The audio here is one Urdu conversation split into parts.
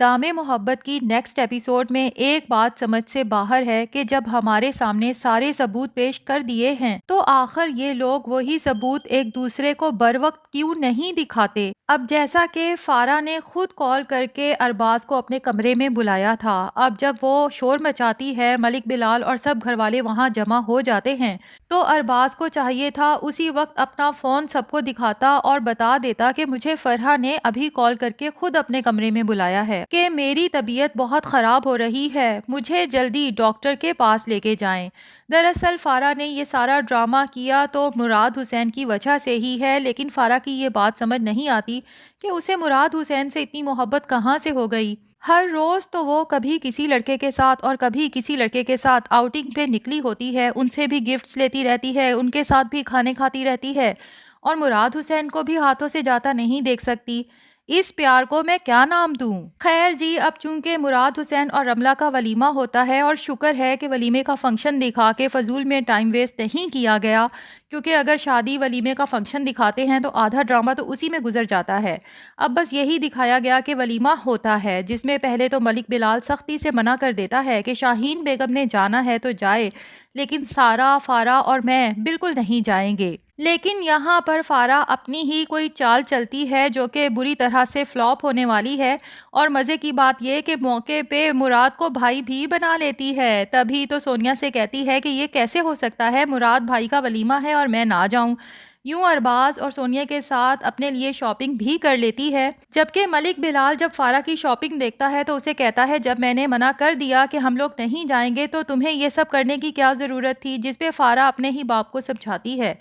دام محبت کی نیکسٹ ایپیسوڈ میں ایک بات سمجھ سے باہر ہے کہ جب ہمارے سامنے سارے ثبوت پیش کر دیے ہیں تو آخر یہ لوگ وہی ثبوت ایک دوسرے کو بروقت کیوں نہیں دکھاتے۔ اب جیسا کہ فارا نے خود کال کر کے ارباز کو اپنے کمرے میں بلایا تھا، اب جب وہ شور مچاتی ہے، ملک بلال اور سب گھر والے وہاں جمع ہو جاتے ہیں تو ارباز کو چاہیے تھا اسی وقت اپنا فون سب کو دکھاتا اور بتا دیتا کہ مجھے فرحہ نے ابھی کال کر کے خود اپنے کمرے میں بلایا ہے کہ میری طبیعت بہت خراب ہو رہی ہے، مجھے جلدی ڈاکٹر کے پاس لے کے جائیں۔ دراصل فارا نے یہ سارا ڈرامہ کیا تو مراد حسین کی وجہ سے ہی ہے، لیکن فارا کی یہ بات سمجھ نہیں آتی کہ اسے مراد حسین سے اتنی محبت کہاں سے ہو گئی۔ ہر روز تو وہ کبھی کسی لڑکے کے ساتھ اور کبھی کسی لڑکے کے ساتھ آؤٹنگ پہ نکلی ہوتی ہے، ان سے بھی گفٹس لیتی رہتی ہے، ان کے ساتھ بھی کھانے کھاتی رہتی ہے اور مراد حسین کو بھی ہاتھوں سے جاتا نہیں دیکھ سکتی۔ اس پیار کو میں کیا نام دوں؟ خیر جی، اب چونکہ مراد حسین اور رملہ کا ولیمہ ہوتا ہے اور شکر ہے کہ ولیمے کا فنکشن دکھا کے فضول میں ٹائم ویسٹ نہیں کیا گیا، کیونکہ اگر شادی ولیمے کا فنکشن دکھاتے ہیں تو آدھا ڈرامہ تو اسی میں گزر جاتا ہے۔ اب بس یہی دکھایا گیا کہ ولیمہ ہوتا ہے، جس میں پہلے تو ملک بلال سختی سے منع کر دیتا ہے کہ شاہین بیگم نے جانا ہے تو جائے، لیکن سارا، فارا اور میں بالکل نہیں جائیں گے۔ لیکن یہاں پر فارا اپنی ہی کوئی چال چلتی ہے جو کہ بری طرح سے فلاپ ہونے والی ہے، اور مزے کی بات یہ کہ موقع پہ مراد کو بھائی بھی بنا لیتی ہے۔ تبھی تو سونیا سے کہتی ہے کہ یہ کیسے ہو سکتا ہے، مراد بھائی کا ولیمہ ہے اور میں نہ جاؤں۔ یوں ارباز اور سونیا کے ساتھ اپنے لیے شاپنگ بھی کر لیتی ہے، جبکہ ملک بلال جب فارا کی شاپنگ دیکھتا ہے تو اسے کہتا ہے جب میں نے منع کر دیا کہ ہم لوگ نہیں جائیں گے تو تمہیں یہ سب کرنے کی کیا ضرورت تھی، جس پہ فارا اپنے ہی باپ کو سمجھاتی ہے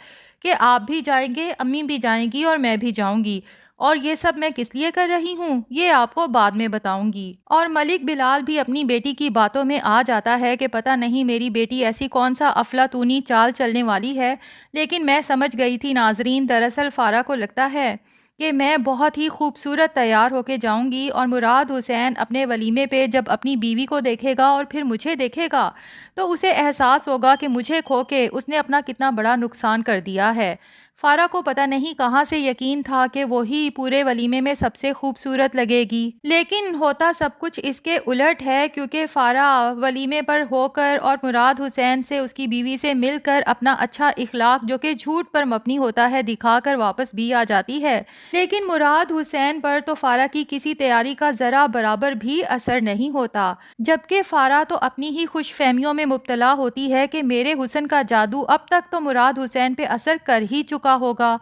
کہ آپ بھی جائیں گے، امی بھی جائیں گی اور میں بھی جاؤں گی، اور یہ سب میں کس لیے کر رہی ہوں یہ آپ کو بعد میں بتاؤں گی۔ اور ملک بلال بھی اپنی بیٹی کی باتوں میں آ جاتا ہے کہ پتہ نہیں میری بیٹی ایسی کون سا افلاطونی چال چلنے والی ہے، لیکن میں سمجھ گئی تھی ناظرین، دراصل فارا کو لگتا ہے کہ میں بہت ہی خوبصورت تیار ہو کے جاؤں گی اور مراد حسین اپنے ولیمے پہ جب اپنی بیوی کو دیکھے گا اور پھر مجھے دیکھے گا تو اسے احساس ہوگا کہ مجھے کھو کے اس نے اپنا کتنا بڑا نقصان کر دیا ہے۔ فارا کو پتہ نہیں کہاں سے یقین تھا کہ وہی پورے ولیمے میں سب سے خوبصورت لگے گی، لیکن ہوتا سب کچھ اس کے الٹ ہے، کیونکہ فارا ولیمے پر ہو کر اور مراد حسین سے، اس کی بیوی سے مل کر اپنا اچھا اخلاق جو کہ جھوٹ پر مبنی ہوتا ہے دکھا کر واپس بھی آ جاتی ہے، لیکن مراد حسین پر تو فارا کی کسی تیاری کا ذرا برابر بھی اثر نہیں ہوتا، جبکہ فارا تو اپنی ہی خوش فہمیوں میں مبتلا ہوتی ہے کہ میرے حسن کا جادو اب تک تو مراد حسین پہ اثر کر ہی چکا ہوگا۔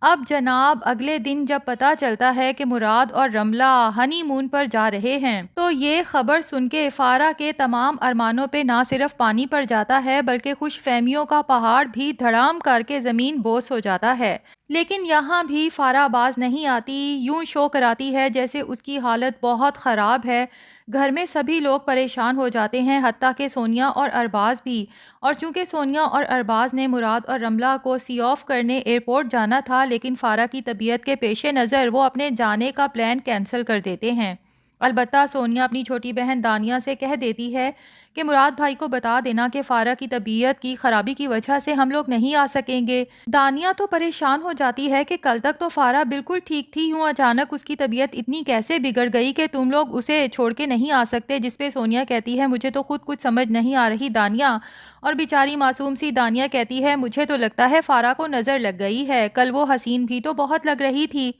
اب جناب اگلے دن جب پتا چلتا ہے کہ مراد اور رملہ ہنی مون پر جا رہے ہیں تو یہ خبر سن کے فارا کے تمام ارمانوں پہ نہ صرف پانی پڑ جاتا ہے بلکہ خوش فہمیوں کا پہاڑ بھی دھڑام کر کے زمین بوس ہو جاتا ہے۔ لیکن یہاں بھی فارا باز نہیں آتی، یوں شو کراتی ہے جیسے اس کی حالت بہت خراب ہے۔ گھر میں سبھی لوگ پریشان ہو جاتے ہیں، حتیٰ کہ سونیا اور ارباز بھی، اور چونکہ سونیا اور ارباز نے مراد اور رملہ کو سی آف کرنے ایئرپورٹ جانا تھا، لیکن فارا کی طبیعت کے پیش نظر وہ اپنے جانے کا پلان کینسل کر دیتے ہیں۔ البتہ سونیا اپنی چھوٹی بہن دانیہ سے کہہ دیتی ہے کہ مراد بھائی کو بتا دینا کہ فارا کی طبیعت کی خرابی کی وجہ سے ہم لوگ نہیں آ سکیں گے۔ دانیہ تو پریشان ہو جاتی ہے کہ کل تک تو فارا بالکل ٹھیک تھی، یوں اچانک اس کی طبیعت اتنی کیسے بگڑ گئی کہ تم لوگ اسے چھوڑ کے نہیں آ سکتے، جس پہ سونیا کہتی ہے مجھے تو خود کچھ سمجھ نہیں آ رہی دانیہ، اور بیچاری معصوم سی دانیہ کہتی ہے مجھے تو لگتا ہے فارا کو نظر لگ گئی ہے، کل وہ حسین بھی تو بہت لگ رہی تھی۔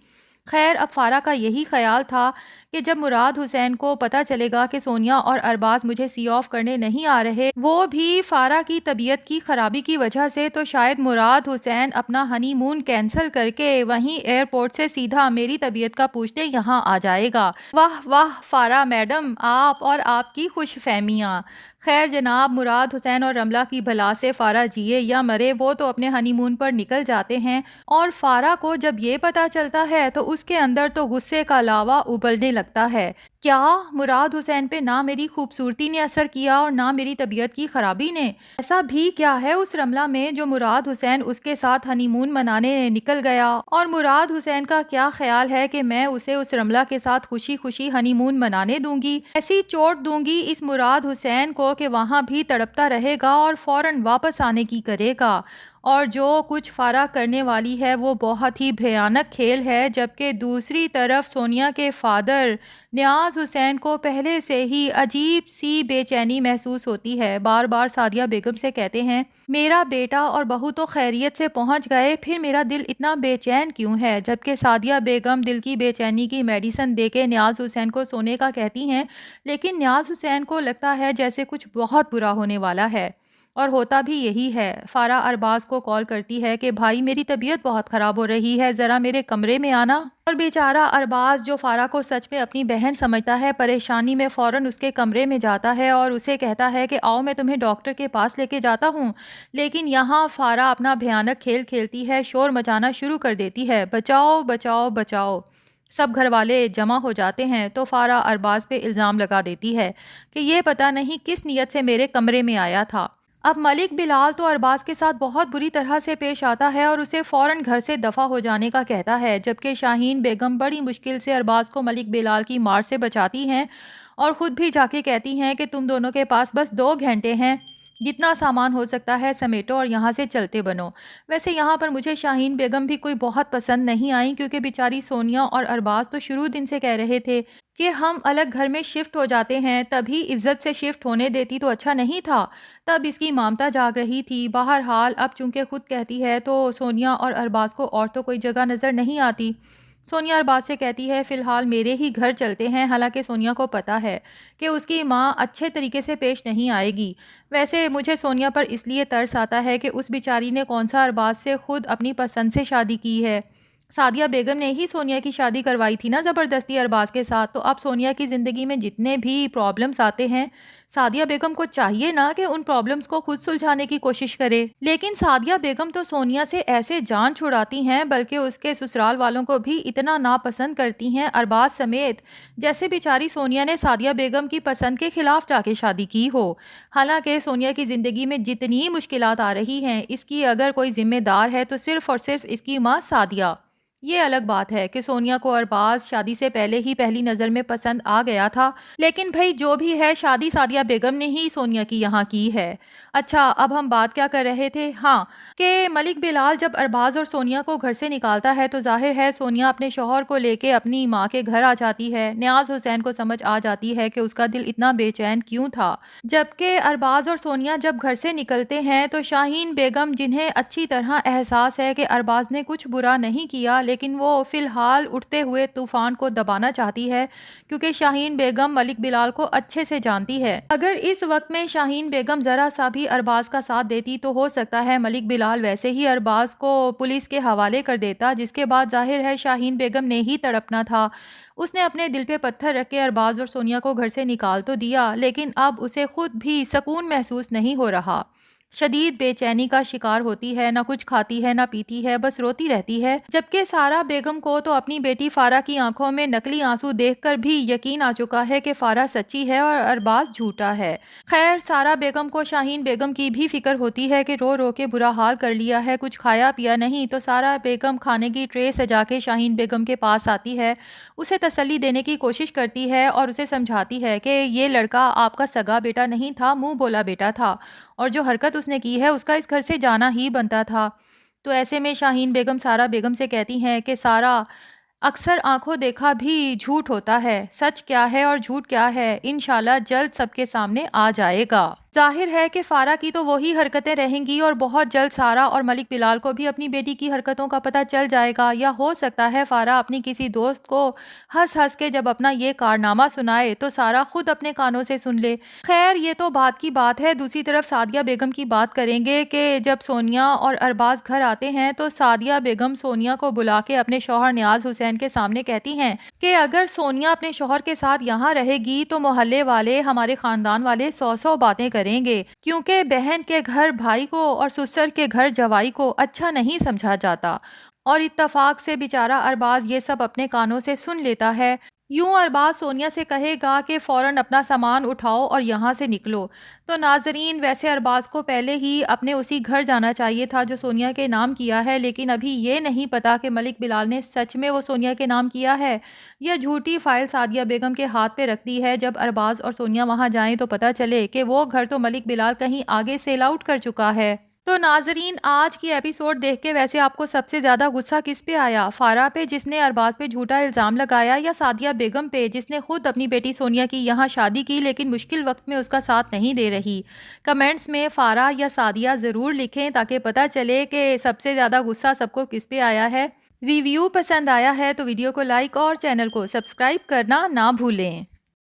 خیر اب فارا کا یہی خیال تھا کہ جب مراد حسین کو پتا چلے گا کہ سونیا اور ارباز مجھے سی آف کرنے نہیں آ رہے، وہ بھی فارا کی طبیعت کی خرابی کی وجہ سے، تو شاید مراد حسین اپنا ہنی مون کینسل کر کے وہیں ایئرپورٹ سے سیدھا میری طبیعت کا پوچھنے یہاں آ جائے گا۔ واہ واہ فارا میڈم، آپ اور آپ کی خوش فہمیاں۔ خیر جناب، مراد حسین اور رملہ کی بھلا سے فارا جیے یا مرے، وہ تو اپنے ہنی مون پر نکل جاتے ہیں، اور فارا کو جب یہ پتا چلتا ہے تو اس کے اندر تو غصے کا لاوا ابلنے لگتا ہے۔ کیا مراد حسین پہ نہ میری خوبصورتی نے اثر کیا اور نہ میری طبیعت کی خرابی نے؟ ایسا بھی کیا ہے اس رملہ میں جو مراد حسین اس کے ساتھ ہنی مون منانے نکل گیا، اور مراد حسین کا کیا خیال ہے کہ میں اسے اس رملہ کے ساتھ خوشی خوشی ہنی مون منانے دوں گی؟ ایسی چوٹ دوں گی اس مراد حسین کو کہ وہاں بھی تڑپتا رہے گا اور فوراً واپس آنے کی کرے گا، اور جو کچھ فارا کرنے والی ہے وہ بہت ہی بھیانک کھیل ہے، جبکہ دوسری طرف سونیا کے فادر نیاز حسین کو پہلے سے ہی عجیب سی بے چینی محسوس ہوتی ہے۔ بار بار سعدیہ بیگم سے کہتے ہیں میرا بیٹا اور بہو تو خیریت سے پہنچ گئے، پھر میرا دل اتنا بے چین کیوں ہے؟ جبکہ سعدیہ بیگم دل کی بے چینی کی میڈیسن دے کے نیاز حسین کو سونے کا کہتی ہیں، لیکن نیاز حسین کو لگتا ہے جیسے کچھ بہت برا ہونے والا ہے، اور ہوتا بھی یہی ہے۔ فارا ارباز کو کال کرتی ہے کہ بھائی میری طبیعت بہت خراب ہو رہی ہے، ذرا میرے کمرے میں آنا، اور بیچارہ ارباز جو فارا کو سچ میں اپنی بہن سمجھتا ہے پریشانی میں فوراً اس کے کمرے میں جاتا ہے اور اسے کہتا ہے کہ آؤ میں تمہیں ڈاکٹر کے پاس لے کے جاتا ہوں، لیکن یہاں فارا اپنا بھیانک کھیل کھیلتی ہے، شور مچانا شروع کر دیتی ہے، بچاؤ بچاؤ بچاؤ۔ سب گھر والے جمع ہو جاتے ہیں تو فارا ارباز پہ الزام لگا دیتی ہے کہ یہ پتہ نہیں کس نیت سے میرے کمرے میں آیا تھا۔ اب ملک بلال تو ارباز کے ساتھ بہت بری طرح سے پیش آتا ہے اور اسے فوراً گھر سے دفع ہو جانے کا کہتا ہے، جبکہ شاہین بیگم بڑی مشکل سے ارباز کو ملک بلال کی مار سے بچاتی ہیں اور خود بھی جا کے کہتی ہیں کہ تم دونوں کے پاس بس 2 گھنٹے ہیں، جتنا سامان ہو سکتا ہے سمیٹو اور یہاں سے چلتے بنو۔ ویسے یہاں پر مجھے شاہین بیگم بھی کوئی بہت پسند نہیں آئی، کیونکہ بیچاری سونیا اور ارباز تو شروع دن سے کہہ رہے تھے کہ ہم الگ گھر میں شفٹ ہو جاتے ہیں، تبھی عزت سے شفٹ ہونے دیتی تو اچھا نہیں تھا۔ تب اس کی مامتا جاگ رہی تھی۔ بہرحال اب چونکہ خود کہتی ہے تو سونیا اور ارباز کو اور تو کوئی جگہ نظر نہیں آتی۔ سونیا ارباز سے کہتی ہے فی الحال میرے ہی گھر چلتے ہیں، حالانکہ سونیا کو پتا ہے کہ اس کی ماں اچھے طریقے سے پیش نہیں آئے گی۔ ویسے مجھے سونیا پر اس لیے ترس آتا ہے کہ اس بیچاری نے کون سا ارباز سے خود اپنی پسند سے شادی کی ہے۔ سعدیہ بیگم نے ہی سونیا کی شادی کروائی تھی نا زبردستی ارباز کے ساتھ، تو اب سونیا کی زندگی میں جتنے بھی پرابلمز آتے ہیں سعدیہ بیگم کو چاہیے نا کہ ان پرابلمز کو خود سلجھانے کی کوشش کرے، لیکن سعدیہ بیگم تو سونیا سے ایسے جان چھڑاتی ہیں، بلکہ اس کے سسرال والوں کو بھی اتنا ناپسند کرتی ہیں ارباز سمیت، جیسے بیچاری سونیا نے سعدیہ بیگم کی پسند کے خلاف جا کے شادی کی ہو۔ حالانکہ سونیا کی زندگی میں جتنی مشکلات آ رہی ہیں اس کی اگر کوئی ذمہ دار ہے تو صرف اور صرف اس کی ماں سعدیہ۔ یہ الگ بات ہے کہ سونیا کو ارباز شادی سے پہلے ہی پہلی نظر میں پسند آ گیا تھا، لیکن بھائی جو بھی ہے شادی سعدیہ بیگم نے ہی سونیا کی یہاں کی ہے۔ اچھا اب ہم بات کیا کر رہے تھے؟ ہاں، کہ ملک بلال جب ارباز اور سونیا کو گھر سے نکالتا ہے تو ظاہر ہے سونیا اپنے شوہر کو لے کے اپنی ماں کے گھر آ جاتی ہے۔ نیاز حسین کو سمجھ آ جاتی ہے کہ اس کا دل اتنا بے چین کیوں تھا۔ جبکہ ارباز اور سونیا جب گھر سے نکلتے ہیں تو شاہین بیگم، جنہیں اچھی طرح احساس ہے کہ ارباز نے کچھ برا نہیں کیا، لیکن وہ فی الحال اٹھتے ہوئے طوفان کو دبانا چاہتی ہے، کیونکہ شاہین بیگم ملک بلال کو اچھے سے جانتی ہے۔ اگر اس وقت میں شاہین بیگم ذرا سا بھی ارباز کا ساتھ دیتی تو ہو سکتا ہے ملک بلال ویسے ہی ارباز کو پولیس کے حوالے کر دیتا، جس کے بعد ظاہر ہے شاہین بیگم نے ہی تڑپنا تھا۔ اس نے اپنے دل پہ پتھر رکھ کے ارباز اور سونیا کو گھر سے نکال تو دیا، لیکن اب اسے خود بھی سکون محسوس نہیں ہو رہا۔ شدید بے چینی کا شکار ہوتی ہے، نہ کچھ کھاتی ہے نہ پیتی ہے، بس روتی رہتی ہے۔ جبکہ سارا بیگم کو تو اپنی بیٹی فارا کی آنکھوں میں نقلی آنسو دیکھ کر بھی یقین آ چکا ہے کہ فارا سچی ہے اور ارباز جھوٹا ہے۔ خیر سارا بیگم کو شاہین بیگم کی بھی فکر ہوتی ہے کہ رو رو کے برا حال کر لیا ہے، کچھ کھایا پیا نہیں، تو سارا بیگم کھانے کی ٹرے سجا کے شاہین بیگم کے پاس آتی ہے، اسے تسلی دینے کی کوشش کرتی ہے اور اسے سمجھاتی ہے کہ یہ لڑکا آپ کا سگا بیٹا نہیں تھا، منہ بولا بیٹا تھا، اور جو حرکت اس نے کی ہے اس کا اس گھر سے جانا ہی بنتا تھا۔ تو ایسے میں شاہین بیگم سارا بیگم سے کہتی ہیں کہ سارا، اکثر آنکھوں دیکھا بھی جھوٹ ہوتا ہے، سچ کیا ہے اور جھوٹ کیا ہے انشاءاللہ جلد سب کے سامنے آ جائے گا۔ ظاہر ہے کہ فارا کی تو وہی حرکتیں رہیں گی اور بہت جلد سارا اور ملک بلال کو بھی اپنی بیٹی کی حرکتوں کا پتہ چل جائے گا، یا ہو سکتا ہے فارا اپنی کسی دوست کو ہنس ہنس کے جب اپنا یہ کارنامہ سنائے تو سارا خود اپنے کانوں سے سن لے۔ خیر یہ تو بات کی بات ہے۔ دوسری طرف سعدیہ بیگم کی بات کریں گے کہ جب سونیا اور ارباز گھر آتے ہیں تو سعدیہ بیگم سونیا کو بلا کے اپنے شوہر نیاز حسین کے سامنے کہتی ہیں کہ اگر سونیا اپنے شوہر کے ساتھ یہاں رہے گی تو محلے والے، ہمارے خاندان والے 100 باتیں کریں گے، کیونکہ بہن کے گھر بھائی کو اور سسر کے گھر جوائی کو اچھا نہیں سمجھا جاتا۔ اور اتفاق سے بیچارہ ارباز یہ سب اپنے کانوں سے سن لیتا ہے۔ یوں ارباز سونیا سے کہے گا کہ فوراً اپنا سامان اٹھاؤ اور یہاں سے نکلو۔ تو ناظرین ویسے ارباز کو پہلے ہی اپنے اسی گھر جانا چاہیے تھا جو سونیا کے نام کیا ہے، لیکن ابھی یہ نہیں پتا کہ ملک بلال نے سچ میں وہ سونیا کے نام کیا ہے یا جھوٹی فائل سعدیہ بیگم کے ہاتھ پہ رکھ دی ہے۔ جب ارباز اور سونیا وہاں جائیں تو پتا چلے کہ وہ گھر تو ملک بلال کہیں آگے سیل آؤٹ کر چکا ہے۔ تو ناظرین، آج کی ایپیسوڈ دیکھ کے ویسے آپ کو سب سے زیادہ غصہ کس پہ آیا؟ فارا پہ جس نے ارباز پہ جھوٹا الزام لگایا، یا سعدیہ بیگم پہ جس نے خود اپنی بیٹی سونیا کی یہاں شادی کی لیکن مشکل وقت میں اس کا ساتھ نہیں دے رہی؟ کمنٹس میں فارا یا سعدیہ ضرور لکھیں تاکہ پتہ چلے کہ سب سے زیادہ غصہ سب کو کس پہ آیا ہے۔ ریویو پسند آیا ہے تو ویڈیو کو لائک اور چینل کو سبسکرائب کرنا نہ بھولیں۔